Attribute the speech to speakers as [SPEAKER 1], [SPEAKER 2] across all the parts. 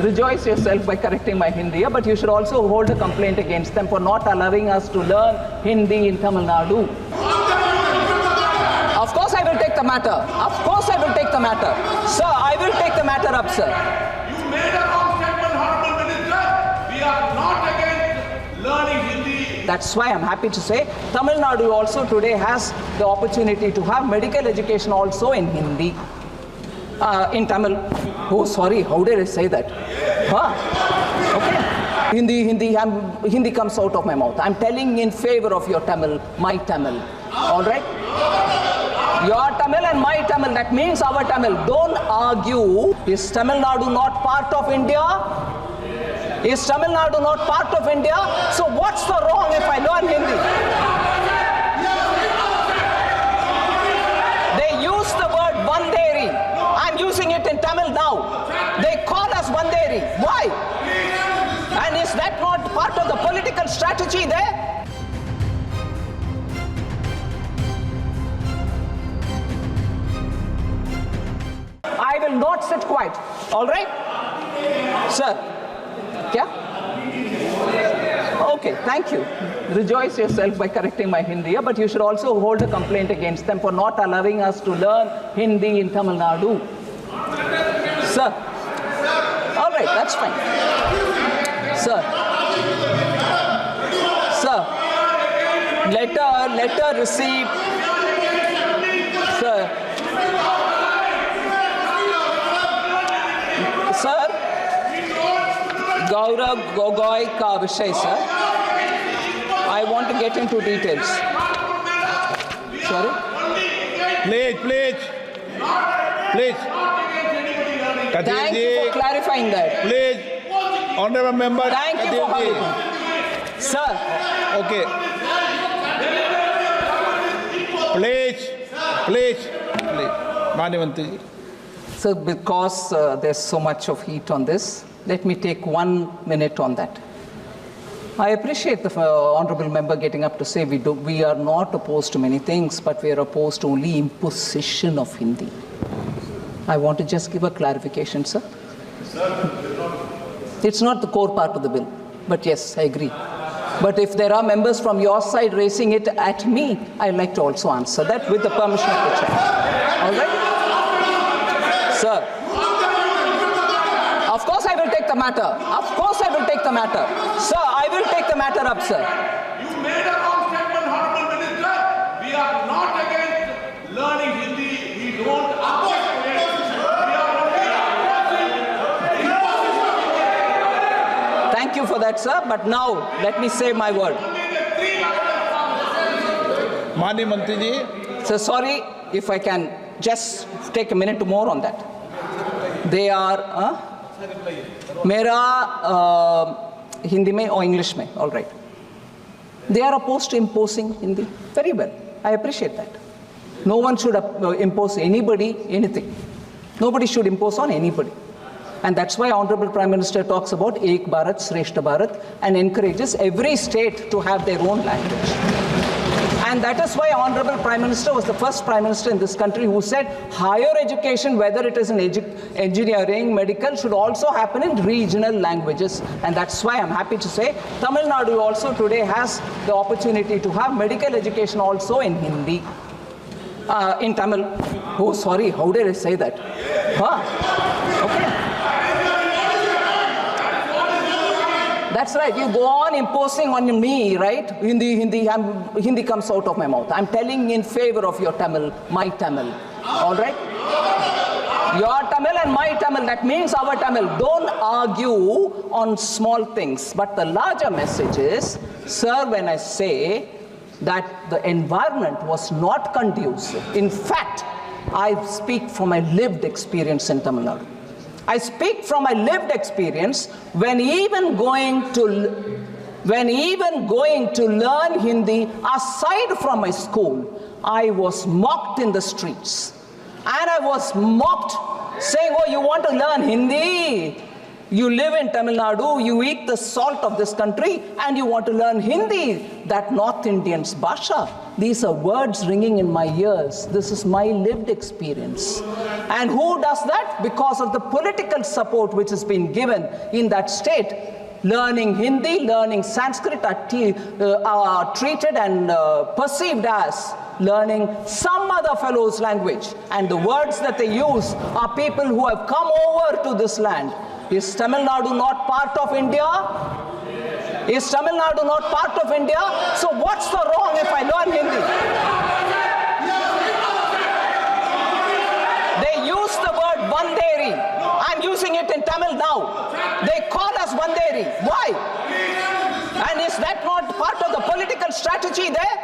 [SPEAKER 1] rejoice yourself by correcting my Hindi, but you should also hold a complaint against them for not allowing us to learn Hindi in Tamil Nadu. Of course I will take the matter. Of course I will take the matter. Sir, I will take the matter up, sir.
[SPEAKER 2] You made a wrong statement, Honorable Minister. We are not against learning Hindi.
[SPEAKER 1] That's why I'm happy to say Tamil Nadu also today has the opportunity to have medical education also in Hindi. In Tamil. Oh, sorry, how did I say that? Huh? Okay. Hindi comes out of my mouth. I'm telling in favor of your Tamil, my Tamil. All right? Your Tamil and my Tamil, that means our Tamil. Don't argue. Is Tamil Nadu not part of India? Is Tamil Nadu not part of India? So what's the wrong if I learn Hindi? They use the word Banderi. I'm using it in Tamil now. They call us Banderi. Why? And is that not part of the political strategy there? I will not sit quiet. All right? Sir. Yeah? Okay, thank you. Rejoice yourself by correcting my Hindi, but you should also hold a complaint against them for not allowing us to learn Hindi in Tamil Nadu. Sir. All right, that's fine. Sir. Sir. Letter received. Sir. Sir. Gaurav Gogoi ka vishay, sir. I want to get into details. Sorry?
[SPEAKER 3] Please.
[SPEAKER 1] Thank you for clarifying that.
[SPEAKER 3] Please, honorable member.
[SPEAKER 1] Thank you for having me. Sir.
[SPEAKER 3] Okay. Please. Madhavanti.
[SPEAKER 1] So because there's so much of heat on this, let me take 1 minute on that. I appreciate the honorable member getting up to say we are not opposed to many things, but we are opposed to only imposition of Hindi. I want to just give a clarification, sir. It's not the core part of the bill, but yes, I agree. But if there are members from your side raising it at me, I'd like to also answer that with the permission of the chair. All right? Sir. Of course I will take the matter. Of course I will take the matter. Sir, I will take the matter up, sir.
[SPEAKER 2] You made a wrong statement, Honorable Minister. We are not against learning Hindi. We don't object to it. We are only
[SPEAKER 1] Thank you for that, sir. But now, let me say my word.
[SPEAKER 3] Madhavanti.
[SPEAKER 1] So sorry if I can just take a minute more on that. They are... मेरा हिंदी में और English में, all right. They are opposed to imposing Hindi. Very well. I appreciate that. No one should impose anybody anything. Nobody should impose on anybody. And that's why Honorable Prime Minister talks about Ek Bharat, Shreshta Bharat and encourages every state to have their own language. And that is why Honorable Prime Minister was the first Prime Minister in this country who said higher education, whether it is in engineering, medical, should also happen in regional languages. And that's why I'm happy to say Tamil Nadu also today has the opportunity to have medical education also in Hindi. In Tamil. Oh, sorry, how did I say that? Huh? Okay. That's right. You go on imposing on me, right? Hindi comes out of my mouth. I'm telling in favor of your Tamil, my Tamil. All right? Your Tamil and my Tamil, that means our Tamil. Don't argue on small things. But the larger message is, sir, when I say that the environment was not conducive. In fact, I speak from my lived experience in Tamil Nadu. I speak from my lived experience when even going to learn Hindi aside from my school, I was mocked in the streets. And I was mocked saying, oh, you want to learn Hindi? You live in Tamil Nadu, you eat the salt of this country, and you want to learn Hindi, that North Indian's Bhasha. These are words ringing in my ears. This is my lived experience. And who does that? Because of the political support which has been given in that state. Learning Hindi, learning Sanskrit are treated and perceived as learning some other fellow's language. And the words that they use are people who have come over to this land. Is Tamil Nadu not part of India? Is Tamil Nadu not part of India? So what's the wrong if I learn Hindi? They use the word Banderi. I'm using it in Tamil now. They call us Banderi. Why? And is that not part of the political strategy there?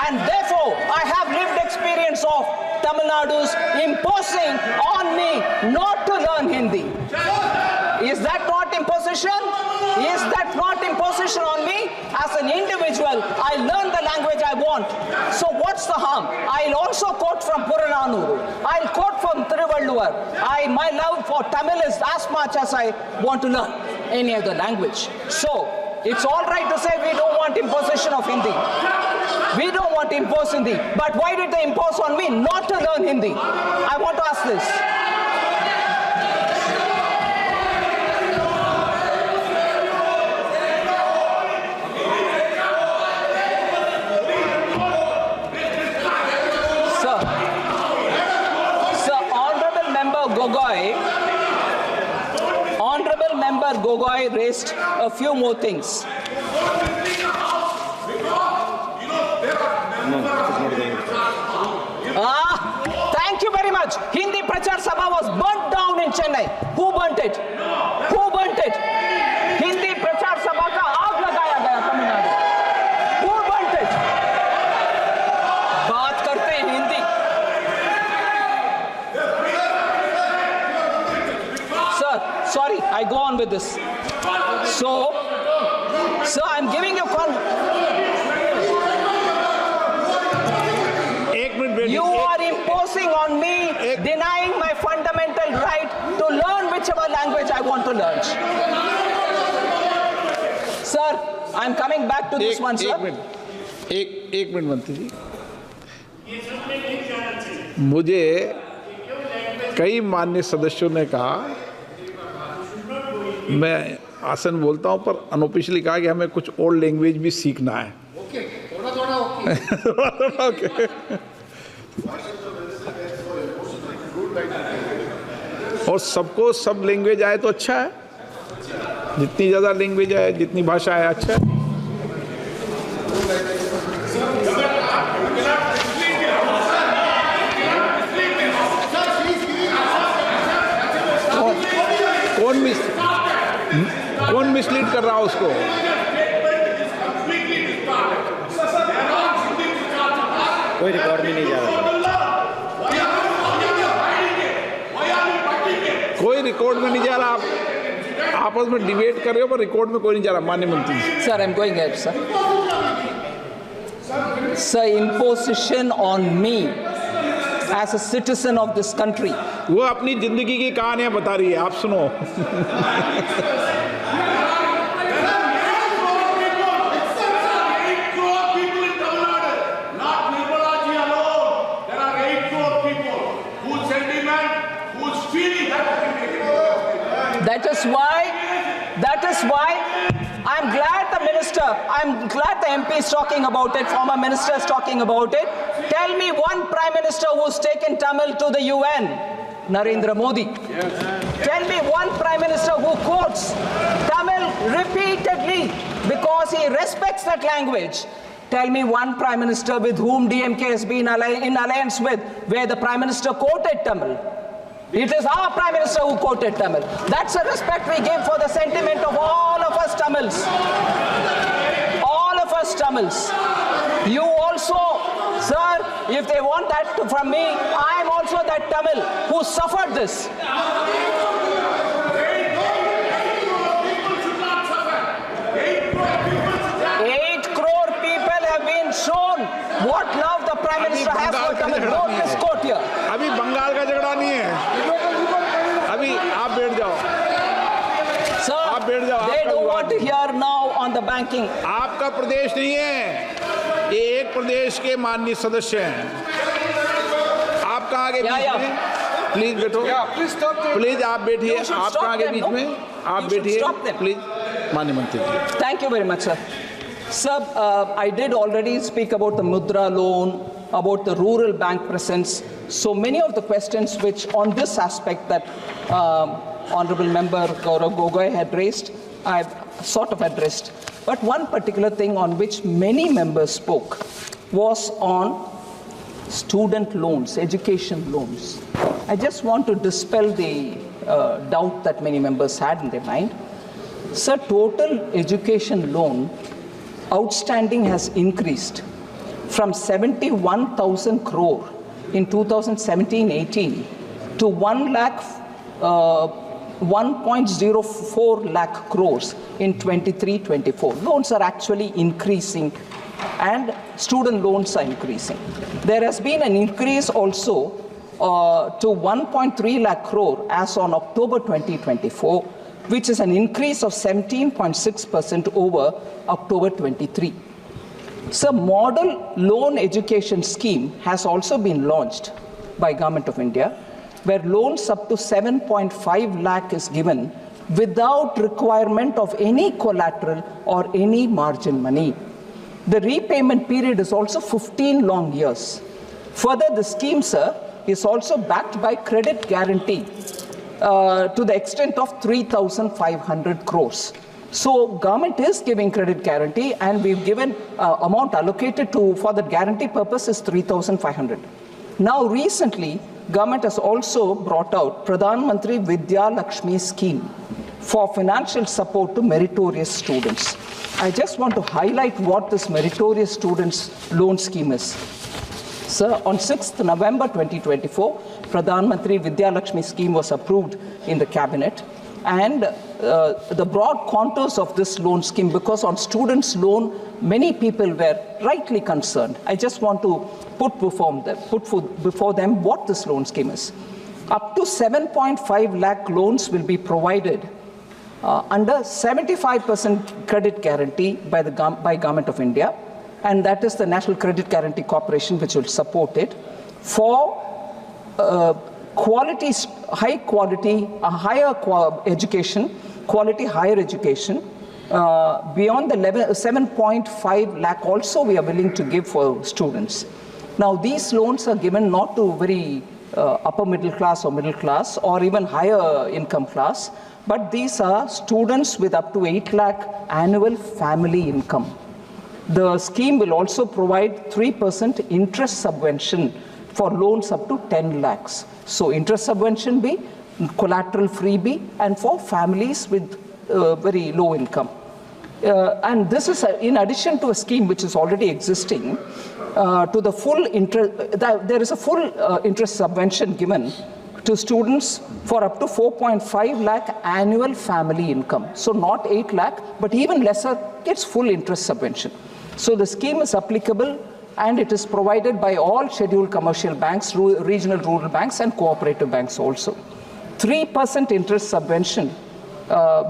[SPEAKER 1] And therefore, I have lived experience of Tamil Nadu's imposing on me not to learn Hindi. Is that not imposition? Is that not imposition on me? As an individual, I learn the language I want. So what's the harm? I'll also quote from Purananuru. I'll quote from Thiruvalluvar. My love for Tamil is as much as I want to learn any other language. So it's all right to say we don't want imposition of Hindi. We don't want to impose Hindi. But why did they impose on me not to learn Hindi? I want to ask this. Honorable Member Gogoi raised a few more things. Thank you very much. Hindi Prachar Sabha was burnt down in Chennai. Who burnt it? Who burnt it? Hindi Prachar Sabha ka aag lagaya gaya Tamil Nadu. Who burnt it? बात करते हैं Hindi. Sorry, I go on with this. So I'm giving you you are imposing on me, denying my fundamental right to learn whichever language I want to learn. Sir, I'm coming back to this one, sir.
[SPEAKER 3] एक minute मंत्री जी, मुझे कई माननीय सदस्यों ने कहा, मैं आसन बोलता हूं, पर अनऑफिशियली कहा कि हमें कुछ और लैंग्वेज भी सीखना है. ओके, थोड़ा ओके. और सबको सब लैंग्वेज आए तो अच्छा है. जितनी ज़्यादा लैंग्वेज आए, जितनी भाषा आए, अच्छा है. कौन मिसलीड कर रहा है उसको?
[SPEAKER 4] कोई रिकॉर्ड में नहीं जा रहा.
[SPEAKER 3] कोई रिकॉर्ड में नहीं जा रहा. आप आपस में डिबेट कर रहे हो, पर रिकॉर्ड में कोई नहीं जा रहा. माननीय मंत्री.
[SPEAKER 1] Sir, I'm going ahead, sir. Sir, imposition on me as a citizen of this country.
[SPEAKER 3] वो अपनी जिंदगी की कहानियां बता रही है, आप सुनो.
[SPEAKER 2] 8 crore people in Tamil Nadu, not Nirmala ji alone. There are 8 crore people whose sentiment, whose feeling has been taken.
[SPEAKER 1] That is why I'm glad the MP is talking about it, former minister is talking about it. Tell me one prime minister who's taken Tamil to the UN. Narendra Modi. Yes. Tell me one prime minister who quotes Tamil repeatedly because he respects that language. Tell me one prime minister with whom DMK has been in alliance with, where the prime minister quoted Tamil. It is our prime minister who quoted Tamil. That's a respect we give for the sentiment of all of us Tamils. All of us Tamils. You also, sir, if they want that from me, I am also that Tamil who suffered this. 8 crore people have been shown what love the Prime Minister has for Tamil. Note this quote here.
[SPEAKER 3] अभी बंगाल का झगड़ा नहीं है. अभी आप बैठ जाओ. बैठ जाओ,
[SPEAKER 1] They
[SPEAKER 3] आपका
[SPEAKER 1] don't
[SPEAKER 3] विवाद
[SPEAKER 1] want to
[SPEAKER 3] नहीं।
[SPEAKER 1] hear now on the banking.
[SPEAKER 3] आपका प्रदेश नहीं है, ये एक प्रदेश के माननीय सदस्य हैं। आप कहाँ के बीच में? प्लीज बैठो, प्लीज आप बैठिए, आप कहाँ के बीच में? आप बैठिए प्लीज, माननीय मंत्री जी।
[SPEAKER 1] Thank you very much, sir. Sir, I did already speak about the Mudra loan, about the rural bank presence. So many of the questions which on this aspect that Honorable Member Gaurav Gogoi had raised, I've sort of addressed. But one particular thing on which many members spoke was on student loans, education loans. I just want to dispel the doubt that many members had in their mind. Sir, total education loan outstanding has increased from 71,000 crore in 2017-18 to 1.04 lakh crores in 23-24. Loans are actually increasing and student loans are increasing. There has been an increase also to 1.3 lakh crore as on October 2024, which is an increase of 17.6% over October 23. So, model loan education scheme has also been launched by Government of India, where loans up to 7.5 lakh is given without requirement of any collateral or any margin money. The repayment period is also 15 long years. Further, the scheme, sir, is also backed by credit guarantee to the extent of 3,500 crores. So government is giving credit guarantee, and we've given amount allocated for the guarantee purpose is 3,500. Now recently, government has also brought out Pradhan Mantri Vidya Lakshmi scheme for financial support to meritorious students. I just want to highlight what this meritorious students loan scheme is. Sir, on 6th November 2024, Pradhan Mantri Vidya Lakshmi scheme was approved in the cabinet, and the broad contours of this loan scheme, because on students' loan, many people were rightly concerned. I just want to put before them what this loan scheme is. Up to 7.5 lakh loans will be provided under 75% credit guarantee by Government of India, and that is the National Credit Guarantee Corporation, which will support it for high quality, higher education, quality higher education. Beyond the level 7.5 lakh also we are willing to give for students. Now these loans are given not to very upper middle class or middle class or even higher income class, but these are students with up to 8 lakh annual family income. The scheme will also provide 3% interest subvention for loans up to 10 lakhs. So interest subvention be, collateral free be, and for families with very low income. And this is in addition to a scheme which is already existing, to the full interest, there is a full interest subvention given to students for up to 4.5 lakh annual family income. So not 8 lakh, but even lesser gets full interest subvention. So the scheme is applicable, and it is provided by all scheduled commercial banks, regional rural banks, and cooperative banks also. 3% interest subvention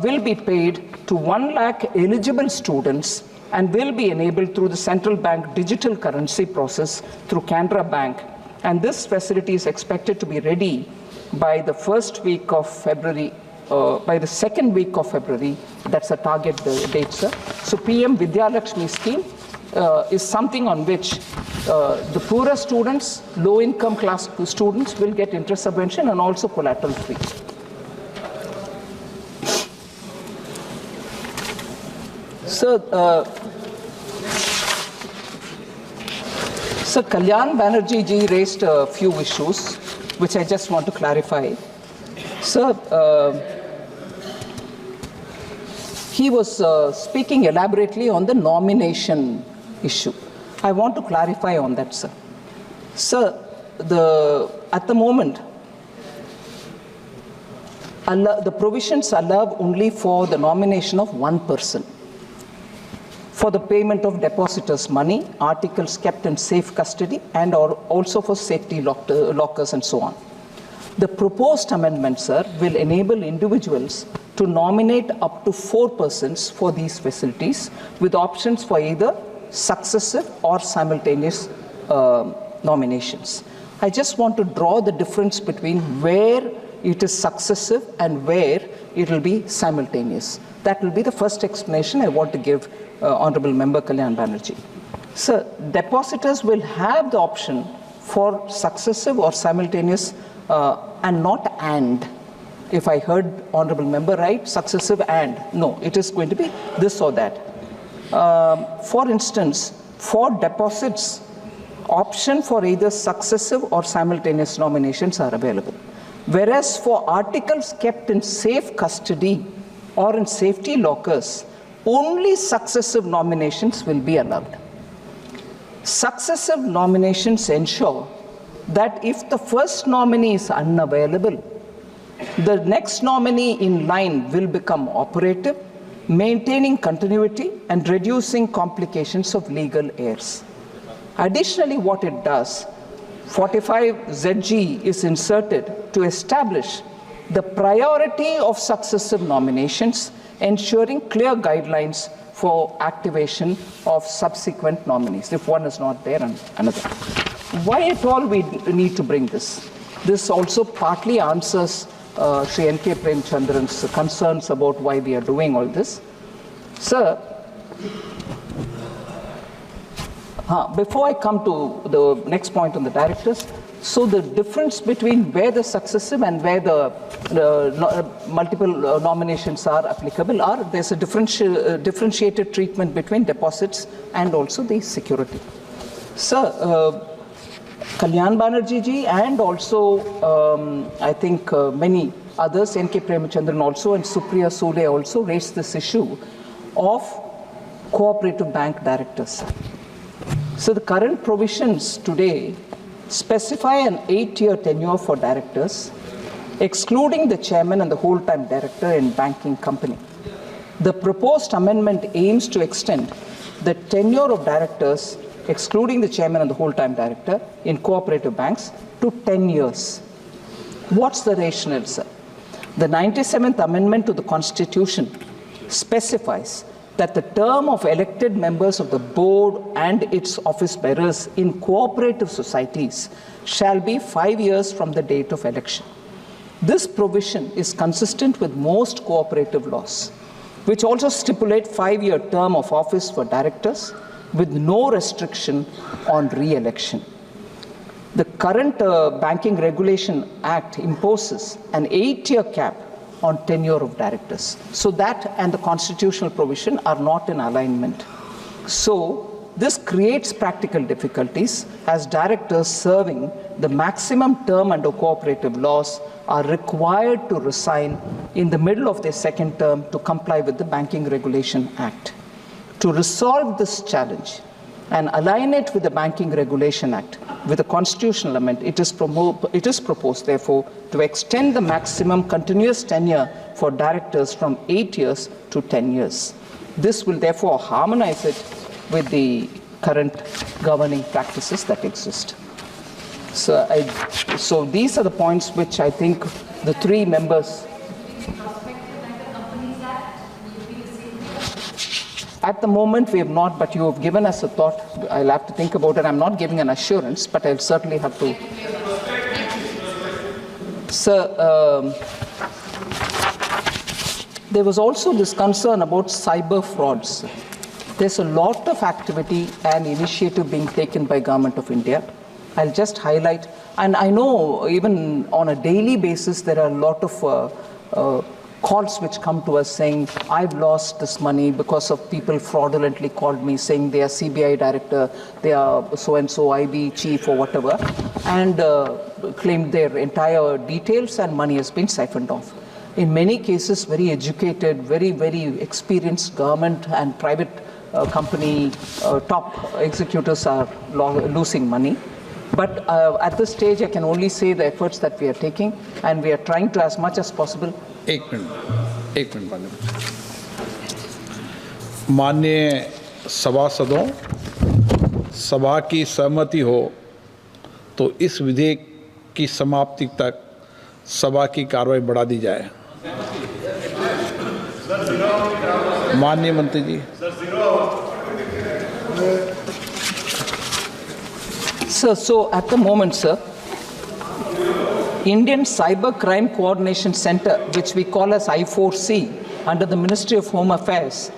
[SPEAKER 1] will be paid to 1 lakh eligible students and will be enabled through the central bank digital currency process through Canara Bank. And this facility is expected to be ready by the first week of February, by the second week of February. That's the target date, sir. So PM Vidya Lakshmi scheme is something on which the poorer students, low income class students will get interest subvention and also collateral free. So, Kalyan Banerjee ji raised a few issues which I just want to clarify. Sir, he was speaking elaborately on the nomination issue. I want to clarify on that, sir. Sir, at the moment, the provisions allow only for the nomination of one person, for the payment of depositors' money, articles kept in safe custody, and also for safety lockers and so on. The proposed amendment, sir, will enable individuals to nominate up to 4 persons for these facilities with options for either successive or simultaneous nominations. I just want to draw the difference between where it is successive and where it will be simultaneous. That will be the first explanation I want to give Honorable Member Kalyan Banerjee. Sir, depositors will have the option for successive or simultaneous and not and. If I heard Honorable Member right, successive and. No, it is going to be this or that. For instance, for deposits, option for either successive or simultaneous nominations are available. Whereas for articles kept in safe custody or in safety lockers, only successive nominations will be allowed. Successive nominations ensure that if the first nominee is unavailable, the next nominee in line will become operative, maintaining continuity and reducing complications of legal heirs. Additionally, what it does, 45ZG is inserted to establish the priority of successive nominations, ensuring clear guidelines for activation of subsequent nominees, if one is not there and another. Why at all we need to bring this? This also partly answers Sri N.K. Premchandran's concerns about why we are doing all this. Sir, before I come to the next point on the directors, so the difference between where the successive and where the multiple nominations are applicable are there's a differentiated treatment between deposits and also the security. Sir, Kalyan Banerjee ji and also I think many others, N.K. Premchandran also and Supriya Sule also raised this issue of cooperative bank directors. So the current provisions today specify an 8-year tenure for directors, excluding the chairman and the whole-time director in banking company. The proposed amendment aims to extend the tenure of directors, excluding the chairman and the whole-time director in cooperative banks, to 10 years. What's the rationale, sir? The 97th Amendment to the Constitution specifies that the term of elected members of the board and its office bearers in cooperative societies shall be 5 years from the date of election. This provision is consistent with most cooperative laws, which also stipulate 5-year term of office for directors with no restriction on re-election. The current Banking Regulation Act imposes an 8-year cap on tenure of directors. So that and the constitutional provision are not in alignment. So this creates practical difficulties as directors serving the maximum term under cooperative laws are required to resign in the middle of their second term to comply with the Banking Regulation Act. To resolve this challenge and align it with the Banking Regulation Act, with the constitutional amendment, it is proposed, therefore, to extend the maximum continuous tenure for directors from 8 years to 10 years. This will therefore harmonize it with the current governing practices that exist. So these are the points which I think the three members. At the moment, we have not, but you have given us a thought. I'll have to think about it. I'm not giving an assurance, but I'll certainly have to. Sir, there was also this concern about cyber frauds. There's a lot of activity and initiative being taken by Government of India. I'll just highlight, and I know even on a daily basis, there are a lot of calls which come to us saying, I've lost this money because of people fraudulently called me saying they are CBI director, they are so-and-so IB chief or whatever, and claimed their entire details and money has been siphoned off. In many cases, very educated, very, very experienced government and private company top executives are losing money. But at this stage, I can only say the efforts that we are taking, and we are trying to, as much as possible.
[SPEAKER 3] एक minute माननीय सभासदों, सभा की सहमति हो तो इस विधेयक की समाप्ति तक सभा की कार्रवाई बढ़ा दी जाए। माननीय मंत्री जी।
[SPEAKER 1] Sir, so at the moment, sir, Indian Cyber Crime Coordination Center, which we call as I4C, under the Ministry of Home Affairs,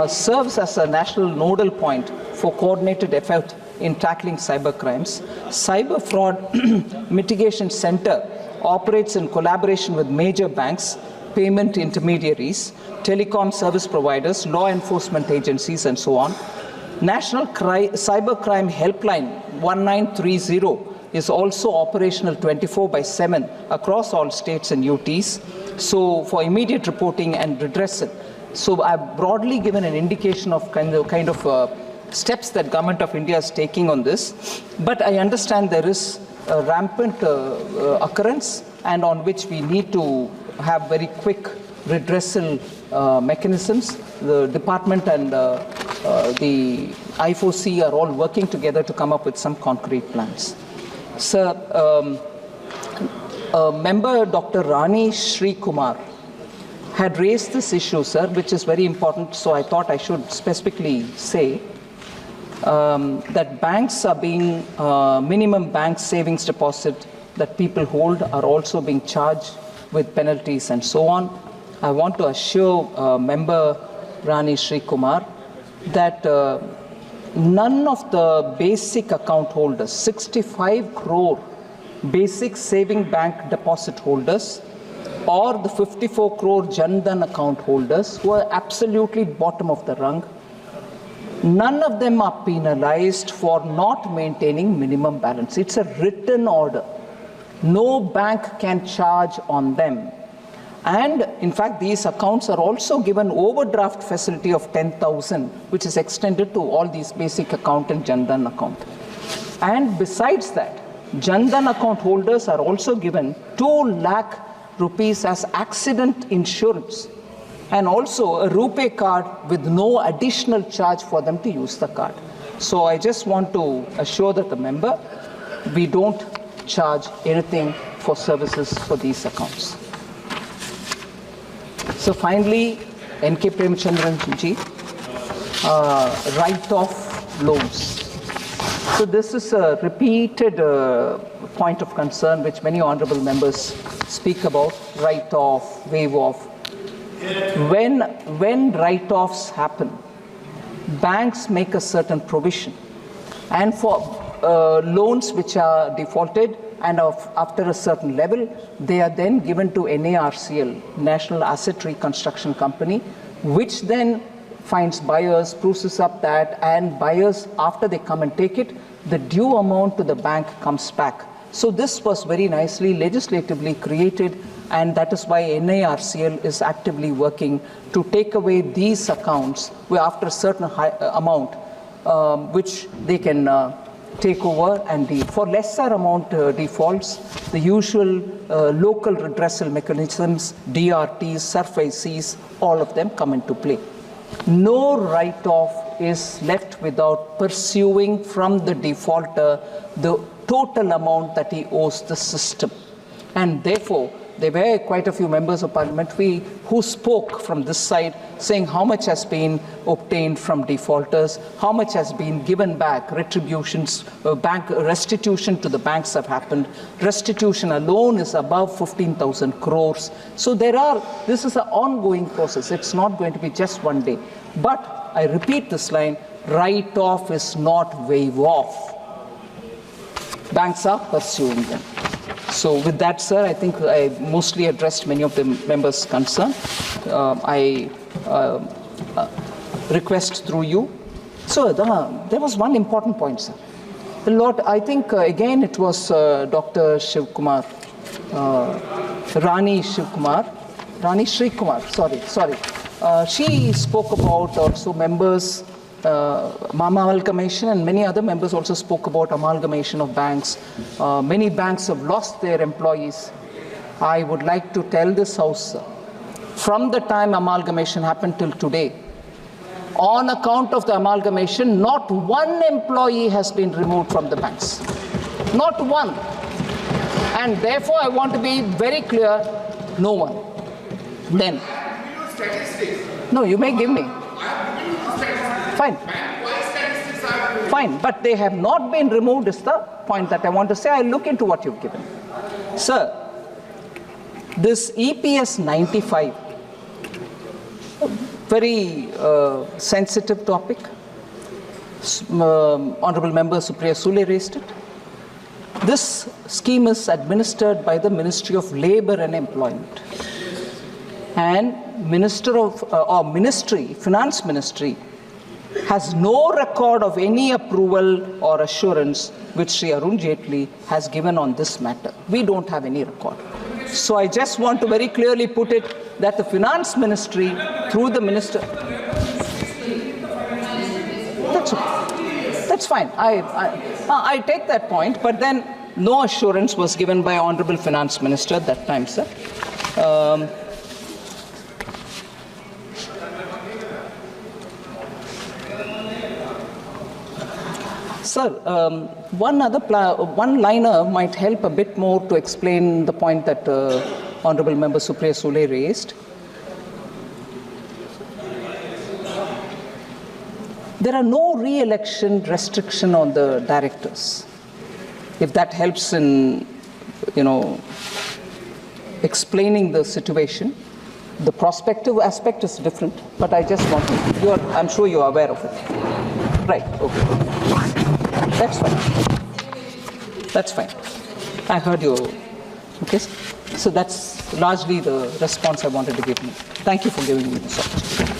[SPEAKER 1] serves as a national nodal point for coordinated effort in tackling cyber crimes. Cyber Fraud Mitigation Center operates in collaboration with major banks, payment intermediaries, telecom service providers, law enforcement agencies, and so on. National Cybercrime Helpline 1930 is also operational 24/7 across all states and UTs, so for immediate reporting and redressal. So I've broadly given an indication of kind of steps that Government of India is taking on this, but I understand there is a rampant occurrence and on which we need to have very quick redressal mechanisms. The department and the I4C are all working together to come up with some concrete plans. Sir, member Dr. Rani Sri Kumar had raised this issue, sir, which is very important, so I thought I should specifically say that banks are being, minimum bank savings deposit that people hold are also being charged with penalties and so on. I want to assure member Rani Sri Kumar that none of the basic account holders, 65 crore basic saving bank deposit holders, or the 54 crore Jan Dhan account holders who are absolutely bottom of the rung, none of them are penalized for not maintaining minimum balance. It's a written order. No bank can charge on them. And in fact, these accounts are also given overdraft facility of 10,000, which is extended to all these basic account and Jan Dhan account. And besides that, Jan Dhan account holders are also given 2 lakh rupees as accident insurance, and also a RuPay card with no additional charge for them to use the card. So I just want to assure that the member, we don't charge anything for services for these accounts. So finally, N.K. Premchandran ji, write-off loans. So this is a repeated point of concern which many honorable members speak about, write-off, waive-off. When write-offs happen, banks make a certain provision, and for loans which are defaulted and after a certain level, they are then given to NARCL, National Asset Reconstruction Company, which then finds buyers, processes up that, and buyers, after they come and take it, the due amount to the bank comes back. So this was very nicely legislatively created, and that is why NARCL is actively working to take away these accounts where after a certain amount, which they can take over and deal. For lesser amount defaults, the usual local redressal mechanisms, DRTs, SURF-ICs, all of them come into play. No write-off is left without pursuing from the defaulter the total amount that he owes the system. And therefore, there were quite a few members of parliament who spoke from this side, saying how much has been obtained from defaulters, how much has been given back, retributions, bank restitution to the banks have happened. Restitution alone is above 15,000 crores. So this is an ongoing process. It's not going to be just one day. But I repeat this line, write-off is not waive-off. Banks are pursuing them. So with that, sir, I think I mostly addressed many of the members' concern. I request through you. So there was one important point, sir. I think, again, it was Dr. Shiv Kumar, Rani Sri Kumar, sorry. She spoke about also members, amalgamation, and many other members also spoke about amalgamation of banks. Many banks have lost their employees. I would like to tell this House, sir, from the time amalgamation happened till today, on account of the amalgamation, not one employee has been removed from the banks. Not one. And therefore, I want to be very clear, no one. Then,
[SPEAKER 2] statistics.
[SPEAKER 1] No, you may give me. Fine. Fine, but they have not been removed is the point that I want to say. I'll look into what you've given. Sir, this EPS 95, very sensitive topic. Honorable Member Supriya Sule raised it. This scheme is administered by the Ministry of Labour and Employment. And Finance Ministry has no record of any approval or assurance which Sri Arun Jaitley has given on this matter. We don't have any record. So I just want to very clearly put it that the Finance Ministry, through the Minister... That's okay. That's fine. I take that point, but then no assurance was given by Honorable Finance Minister at that time, sir. Sir, one liner might help a bit more to explain the point that Honorable Member Supriya Sule raised. There are no re-election restriction on the directors. If that helps in, explaining the situation, the prospective aspect is different. But I just want to. I'm sure you are aware of it. Right. Okay. That's fine. That's fine. I heard you. Okay. So that's largely the response I wanted to give you. Thank you for giving me this opportunity.